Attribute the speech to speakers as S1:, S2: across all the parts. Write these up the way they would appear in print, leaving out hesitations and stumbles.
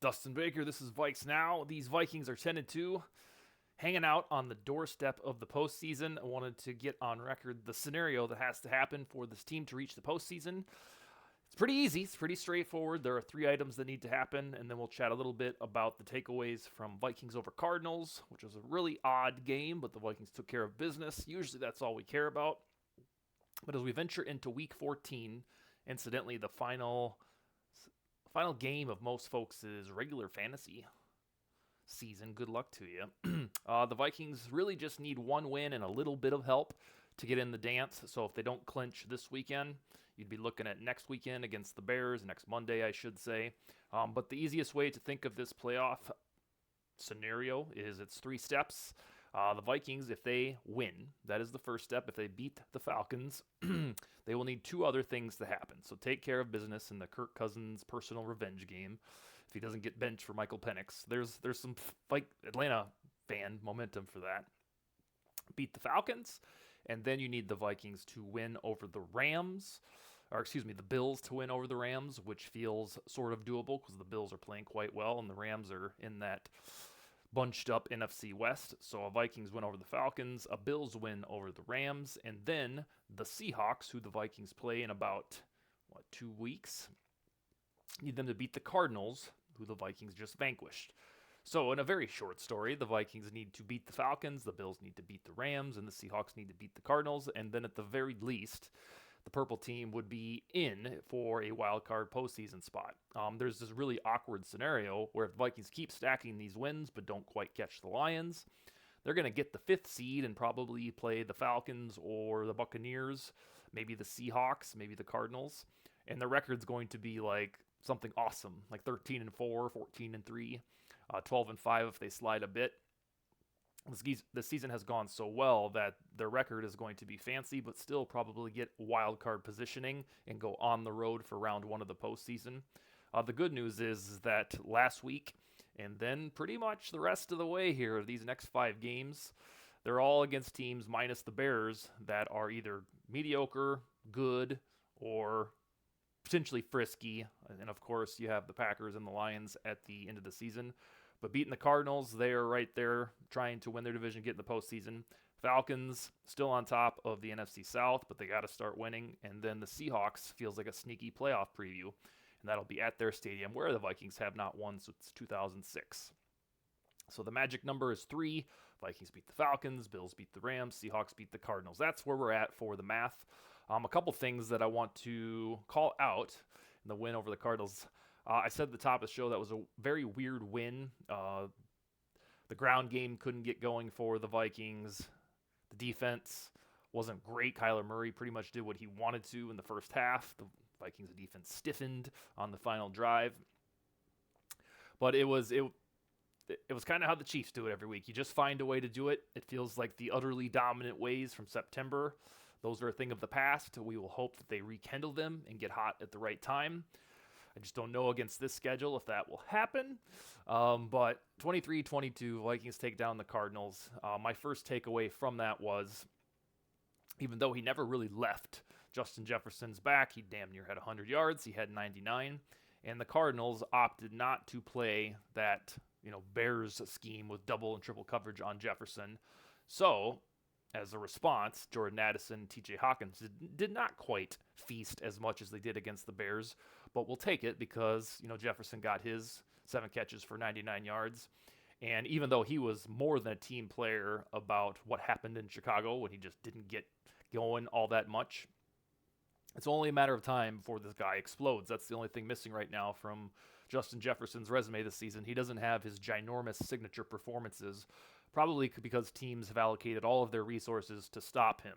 S1: Dustin Baker, this is VikesNow. These Vikings are 10-2, hanging out on the doorstep of the postseason. I wanted to get on record the scenario that has to happen for this team to reach the postseason. It's pretty easy. It's pretty straightforward. There are 3 items that need to happen, and then we'll chat a little bit about the takeaways from Vikings over Cardinals, which was a really odd game, but the Vikings took care of business. Usually that's all we care about. But as we venture into Week 14, incidentally, the final game of most folks' regular fantasy season. Good luck to you. The Vikings really just need one win and a little bit of help to get in the dance. So if they don't clinch this weekend, you'd be looking at next weekend against the Bears, next Monday, I should say. But the easiest way to think of this playoff scenario is it's 3 steps. The Vikings, if they win, that is the first step. If they beat the Falcons, they will need 2 other things to happen. So take care of business in the Kirk Cousins personal revenge game. If he doesn't get benched for Michael Penix, there's some Atlanta fan momentum for that. Beat the Falcons, and then you need the Vikings to win over the the Bills to win over the Rams, which feels sort of doable because the Bills are playing quite well and the Rams are in that bunched up NFC West. So a Vikings win over the Falcons, a Bills win over the Rams, and then the Seahawks, who the Vikings play in about 2 weeks, need them to beat the Cardinals, who the Vikings just vanquished. So in a very short story, the Vikings need to beat the Falcons, the Bills need to beat the Rams, and the Seahawks need to beat the Cardinals, and then at the very least, the purple team would be in for a wild card postseason spot. There's this really awkward scenario where if the Vikings keep stacking these wins but don't quite catch the Lions, they're going to get the 5th seed and probably play the Falcons or the Buccaneers, maybe the Seahawks, maybe the Cardinals, and the record's going to be like something awesome, like 13-4, 14-3, 12-5 if they slide a bit. The season has gone so well that their record is going to be fancy, but still probably get wild card positioning and go on the road for round 1 of the postseason. The good news is that last week, and then pretty much the rest of the way here, these next 5 games, they're all against teams minus the Bears that are either mediocre, good, or potentially frisky. And of course, you have the Packers and the Lions at the end of the season. But beating the Cardinals, they are right there trying to win their division, get in the postseason. Falcons still on top of the NFC South, but they got to start winning. And then the Seahawks feels like a sneaky playoff preview, and that'll be at their stadium where the Vikings have not won since 2006. So the magic number is 3. Vikings beat the Falcons, Bills beat the Rams, Seahawks beat the Cardinals. That's where we're at for the math. A couple things that I want to call out in the win over the Cardinals. I said at the top of the show that was a very weird win. The ground game couldn't get going for the Vikings. The defense wasn't great. Kyler Murray pretty much did what he wanted to in the first half. The Vikings defense stiffened on the final drive. But it was kind of how the Chiefs do it every week. You just find a way to do it. It feels like the utterly dominant ways from September. Those are a thing of the past. We will hope that they rekindle them and get hot at the right time. I just don't know against this schedule if that will happen. But 23-22, Vikings take down the Cardinals. My first takeaway from that was, even though he never really left Justin Jefferson's back, he damn near had 100 yards. He had 99. And the Cardinals opted not to play that Bears scheme with double and triple coverage on Jefferson. So, as a response, Jordan Addison, TJ Hawkins did not quite feast as much as they did against the Bears, but we'll take it because, Jefferson got his 7 catches for 99 yards. And even though he was more than a team player about what happened in Chicago when he just didn't get going all that much, it's only a matter of time before this guy explodes. That's the only thing missing right now from Justin Jefferson's resume this season. He doesn't have his ginormous signature performances, probably because teams have allocated all of their resources to stop him.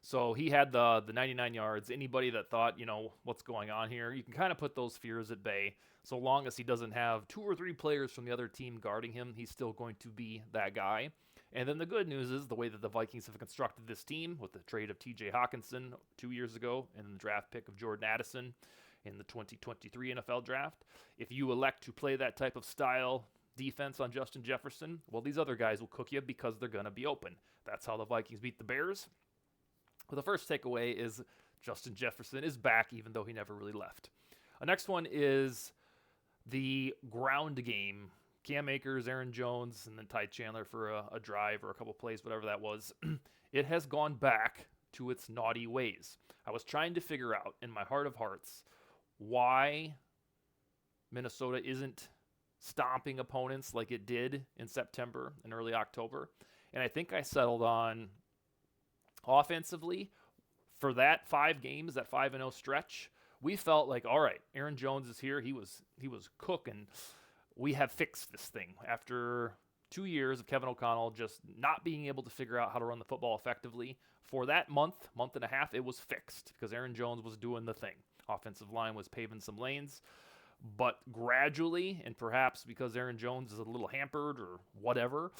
S1: So he had the 99 yards. Anybody that thought, what's going on here, you can kind of put those fears at bay. So long as he doesn't have 2 or 3 players from the other team guarding him, he's still going to be that guy. And then the good news is the way that the Vikings have constructed this team with the trade of TJ Hawkinson 2 years ago and the draft pick of Jordan Addison in the 2023 NFL draft. If you elect to play that type of style defense on Justin Jefferson, well, these other guys will cook you because they're going to be open. That's how the Vikings beat the Bears. But the first takeaway is Justin Jefferson is back, even though he never really left. The next one is the ground game, Cam Akers, Aaron Jones, and then Ty Chandler for a drive or a couple plays, whatever that was, it has gone back to its naughty ways. I was trying to figure out in my heart of hearts why Minnesota isn't stomping opponents like it did in September and early October. And I think I settled on offensively for that 5 games, that 5-0 stretch. We felt like, all right, Aaron Jones is here. He was cooking. We have fixed this thing after 2 years of Kevin O'Connell just not being able to figure out how to run the football effectively. For that month and a half, it was fixed because Aaron Jones was doing the thing. Offensive line was paving some lanes. But gradually, and perhaps because Aaron Jones is a little hampered or whatever,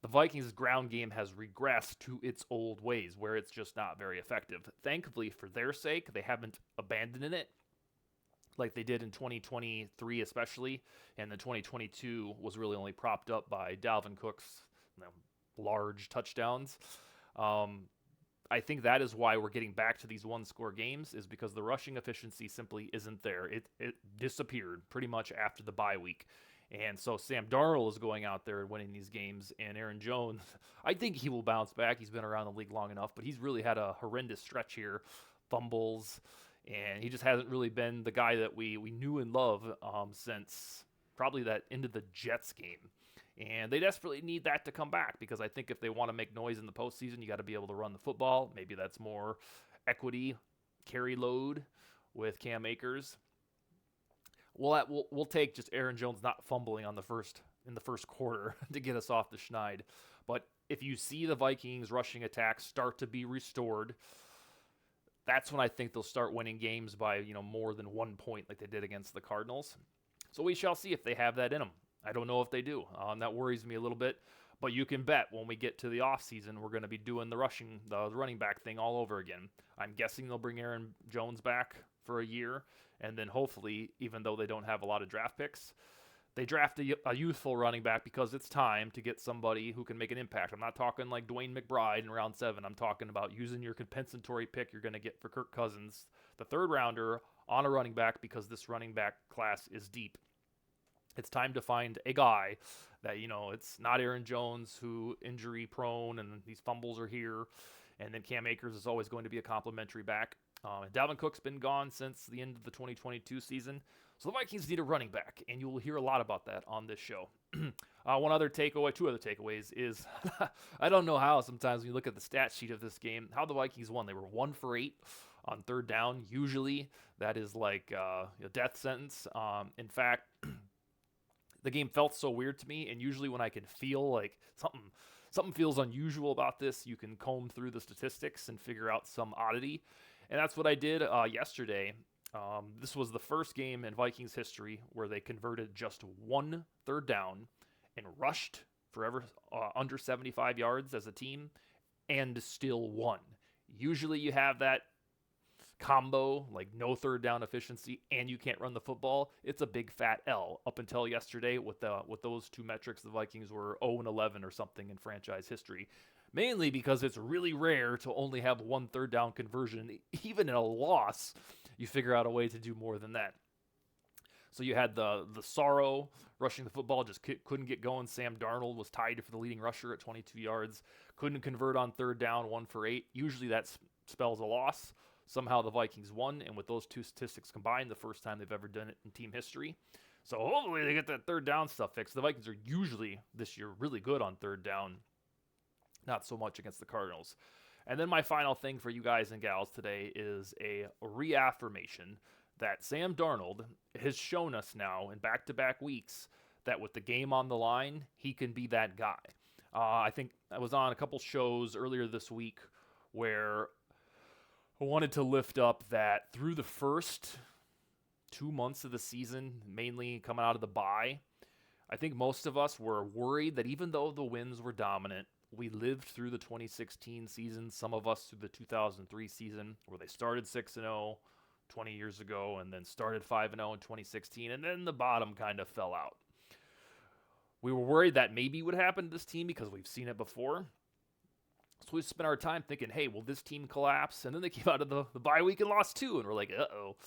S1: the Vikings' ground game has regressed to its old ways where it's just not very effective. Thankfully, for their sake, they haven't abandoned it like they did in 2023 especially, and the 2022 was really only propped up by Dalvin Cook's large touchdowns. I think that is why we're getting back to these one-score games, is because the rushing efficiency simply isn't there. It disappeared pretty much after the bye week. And so Sam Darnold is going out there and winning these games, and Aaron Jones, I think he will bounce back. He's been around the league long enough, but he's really had a horrendous stretch here, fumbles, and he just hasn't really been the guy that we knew and love since probably that end of the Jets game. And they desperately need that to come back, because I think if they want to make noise in the postseason, you got to be able to run the football. Maybe that's more equity, carry load with Cam Akers. We'll take just Aaron Jones not fumbling in the first quarter to get us off the schneid. But if you see the Vikings rushing attack start to be restored, that's when I think they'll start winning games by more than 1 point like they did against the Cardinals. So we shall see if they have that in them. I don't know if they do. That worries me a little bit. But you can bet when we get to the offseason, we're going to be doing the running back thing all over again. I'm guessing they'll bring Aaron Jones back for a year. And then hopefully, even though they don't have a lot of draft picks, they draft a youthful running back because it's time to get somebody who can make an impact. I'm not talking like Dwayne McBride in round 7. I'm talking about using your compensatory pick you're going to get for Kirk Cousins, the 3rd rounder, on a running back, because this running back class is deep. It's time to find a guy that, it's not Aaron Jones, who injury prone and these fumbles are here. And then Cam Akers is always going to be a complimentary back. Dalvin Cook's been gone since the end of the 2022 season. So the Vikings need a running back, and you will hear a lot about that on this show. Two other takeaways is I don't know how sometimes when you look at the stat sheet of this game, how the Vikings won. They were 1 for 8 on 3rd down. Usually that is like a death sentence. In fact, the game felt so weird to me, and usually when I can feel like something feels unusual about this, you can comb through the statistics and figure out some oddity. And that's what I did yesterday. This was the first game in Vikings history where they converted just 1 3rd down and rushed forever under 75 yards as a team and still won. Usually you have that combo, like no 3rd down efficiency and you can't run the football. It's a big fat L. Up until yesterday, with those 2 metrics, the Vikings were 0-11 or something in franchise history. Mainly because it's really rare to only have 1 3rd down conversion. Even in a loss, you figure out a way to do more than that. So you had the sorrow rushing the football, just couldn't get going. Sam Darnold was tied for the leading rusher at 22 yards. Couldn't convert on 3rd down, 1 for 8. Usually that spells a loss. Somehow the Vikings won, and with those 2 statistics combined, the first time they've ever done it in team history. So hopefully they get that 3rd down stuff fixed. The Vikings are usually, this year, really good on 3rd down. Not so much against the Cardinals. And then my final thing for you guys and gals today is a reaffirmation that Sam Darnold has shown us now in back-to-back weeks that with the game on the line, he can be that guy. I think I was on a couple shows earlier this week where I wanted to lift up that through the first 2 months of the season, mainly coming out of the bye, I think most of us were worried that even though the wins were dominant, we lived through the 2016 season, some of us through the 2003 season, where they started 6-0 20 years ago and then started 5-0 in 2016, and then the bottom kind of fell out. We were worried that maybe would happen to this team because we've seen it before. So we spent our time thinking, hey, will this team collapse? And then they came out of the bye week and lost 2, and we're like, uh-oh.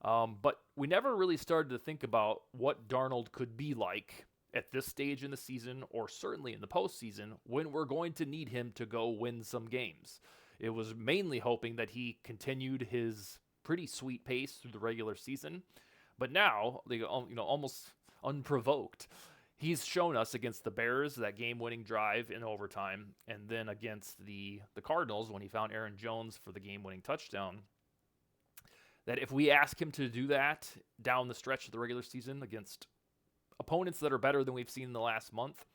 S1: But we never really started to think about what Darnold could be like at this stage in the season, or certainly in the postseason, when we're going to need him to go win some games. It was mainly hoping that he continued his pretty sweet pace through the regular season, but now, almost unprovoked, he's shown us against the Bears that game-winning drive in overtime, and then against the Cardinals when he found Aaron Jones for the game-winning touchdown, that if we ask him to do that down the stretch of the regular season against opponents that are better than we've seen in the last month,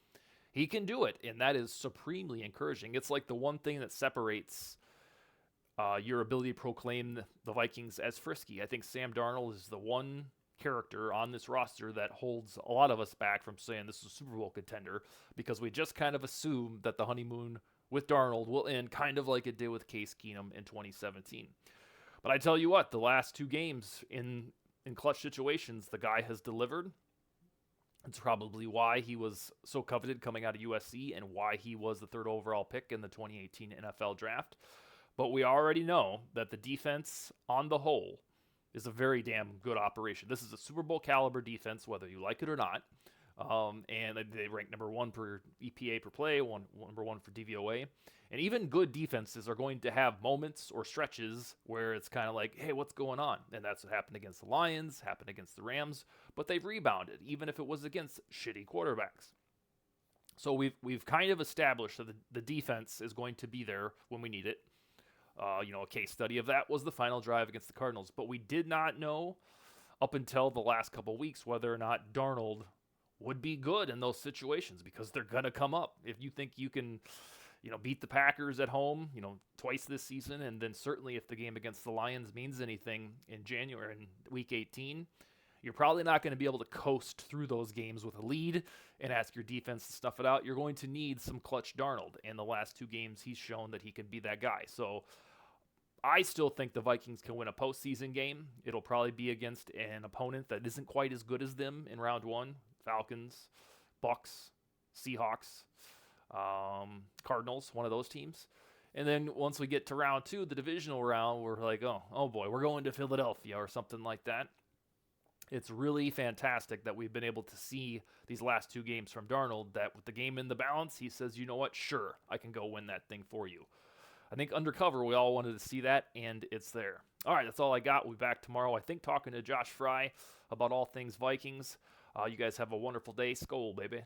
S1: he can do it, and that is supremely encouraging. It's like the one thing that separates your ability to proclaim the Vikings as frisky. I think Sam Darnold is the one character on this roster that holds a lot of us back from saying this is a Super Bowl contender, because we just kind of assume that the honeymoon with Darnold will end kind of like it did with Case Keenum in 2017. But I tell you what, the last two games in clutch situations, the guy has delivered. It's probably why he was so coveted coming out of USC and why he was the third overall pick in the 2018 NFL draft. But we already know that the defense on the whole is a very damn good operation. This is a Super Bowl caliber defense, whether you like it or not. And they rank number one per EPA per play, number one for DVOA. And even good defenses are going to have moments or stretches where it's kind of like, hey, what's going on? And that's what happened against the Lions, happened against the Rams, but they've rebounded, even if it was against shitty quarterbacks. So we've kind of established that the defense is going to be there when we need it. A case study of that was the final drive against the Cardinals. But we did not know up until the last couple weeks whether or not Darnold would be good in those situations, because they're going to come up. If you think you can, beat the Packers at home, twice this season, and then certainly if the game against the Lions means anything in January, in Week 18, you're probably not going to be able to coast through those games with a lead and ask your defense to stuff it out. You're going to need some clutch Darnold. And the last two games, he's shown that he can be that guy. So I still think the Vikings can win a postseason game. It'll probably be against an opponent that isn't quite as good as them in round one. Falcons, Bucks, Seahawks, Cardinals, one of those teams. And then once we get to round two, the divisional round, we're like, oh boy, we're going to Philadelphia or something like that. It's really fantastic that we've been able to see these last two games from Darnold, that with the game in the balance, he says, you know what, sure, I can go win that thing for you. I think undercover, we all wanted to see that, and it's there. All right, that's all I got. We'll be back tomorrow, I think, talking to Josh Fry about all things Vikings. You guys have a wonderful day. Skol, baby.